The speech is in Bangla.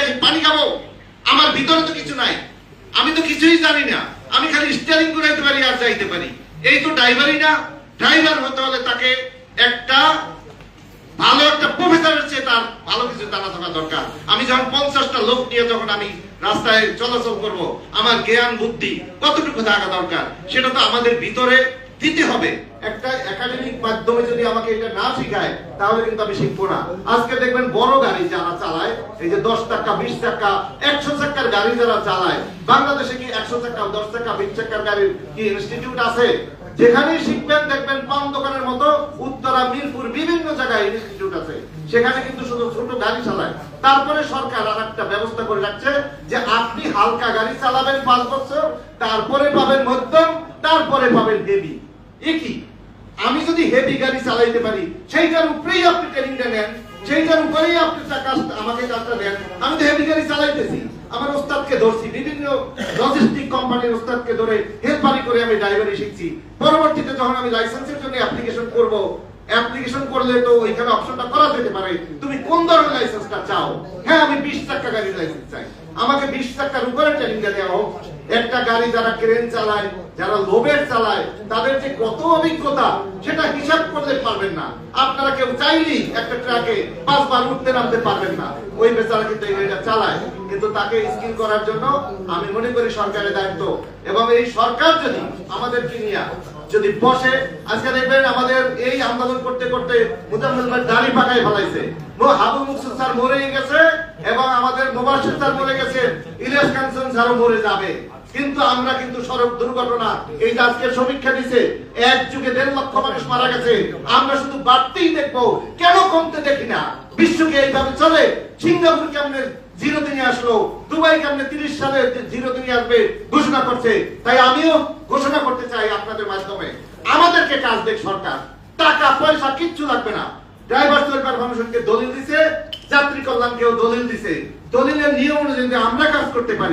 কি পানি খাবো? আমার ভিতরে তো কিছু নাই, আমি তো কিছুই জানি না, আমি খালি স্টিয়ারিং ঘুরাইতে পারি আর যাইতে পারি, এই তো ড্রাইভারই না। ড্রাইভার হতে হলে তাকে একটা ভালো একটা প্রফেসরের চেয়ে তার ভালো কিছু জানা থাকা দরকার। আমি যখন 50টা লোক নিয়ে যখন আমি রাস্তায় চলাচল করব, আমার জ্ঞান বুদ্ধি কতটুকু থাকা দরকার সেটা তো আমাদের ভিতরে দিতে হবে। একটা একাডেমিক মাধ্যমে যদি আমাকে এটা না শেখায় তাহলে কিন্তু আমি শিখবো না। আজকে দেখবেন বড় গাড়ি যারা চালায়, এই যে 10 টাকা 20 টাকা 100 চাকার গাড়ি যারা চালায়, বাংলাদেশে কি 100 চাকা 10 টাকা 20 চাকার গাড়ির কি ইনস্টিটিউট আছে? যেখানেই শিখবেন দেখবেন পান দোকানের মতো উত্তরা মিরপুর বিভিন্ন জায়গায় ইনস্টিটিউট আছে, সেখানে কিন্তু শুধু ছোট গাড়ি চালায়। তারপরে সরকার আর একটা ব্যবস্থা করে রাখছে যে আপনি হালকা গাড়ি চালাবেন 5 বছর, তারপরে পাবেন মধ্যম, তারপরে পাবেন হেভি। একই আমি যদি হেভি গাড়ি চালাইতে পারি সেইটার উপরেই আপনি ট্রেনিংটা নেন, সেইটার উপরেই আপনি আমাকে কাজটা দেন। আমি তো হেভি গাড়ি চালাইতেছি, আমার ওস্তাদকে ধরছি, বিভিন্ন লজিস্টিক কোম্পানির ওস্তাদকে ধরে হেল্পারি করে আমি ড্রাইভারি শিখছি। পরবর্তীতে যখন আমি লাইসেন্সের জন্য অ্যাপ্লিকেশন করব, অ্যাপ্লিকেশন করলে তো ওইখানে অপশনটা করা যেতে পারে তুমি কোন ধরনের লাইসেন্সটা চাও। হ্যাঁ, আমি 20 চাকা গাড়ির লাইসেন্স চাই, আমাকে 20 চাকার উপরে ট্রেনিংটা দেওয়া হোক। একটা গাড়ি যারা ক্রেন চালায়, যারা লোবের চালায়, তাদের যে কত অভিজ্ঞতা সেটা হিসাব করতে পারবেন না। আপনারা কেউ চাইলেই একটা ট্রাকে 5 বার উঠতে নামতে পারবেন না, ওই বেচারা কিন্তু এই গাড়িটা চালায়। কিন্তু তাকে স্কিল করার জন্য আমি মনে করি সরকারের দায়িত্ব, এবং এই সরকার যদি আমাদেরকে নিয়ে যদি বসে, আজকে দেখবেন আমাদের এই আন্দোলন করতে করতে মুজাম্মেল ভাই দাড়ি পাকায় ফেলাইছে, হাবু মুকসুদ স্যার মরে গেছে, এবং আমাদের মুবাশশির স্যার মরে গেছে, ইলিয়াস কাঞ্চন স্যারও মরে যাবে। কিন্তু আমরা কিন্তু সড়ক দুর্ঘটনা এই যে আজকে সমীক্ষা দিছে, এক যুগে 1.5 লক্ষ মানুষ মারা গেছে, আমরা শুধু বাড়তেই দেখবো, কেন কমতে দেখি না? বিশ্বকে এইভাবে চলে। সিঙ্গাপুর কেমনে জিরোতে নিয়ে আসলো, দুবাই কেমনে 30 সালে জিরোতে নিয়ে আসবে ঘোষণা করছে। তাই আমিও ঘোষণা করতে চাই আপনাদের মাধ্যমে, আমাদেরকে কাজ দেখ সরকার, টাকা পয়সা কিচ্ছু লাগবে না। ড্রাইভার ওয়েলফেয়ার ফাউন্ডেশনকে দলিল দিছে, যাত্রী কল্যাণকেও দলিল দিছে, দলিলের নিয়ম অনুযায়ী আমরা কাজ করতে পারি।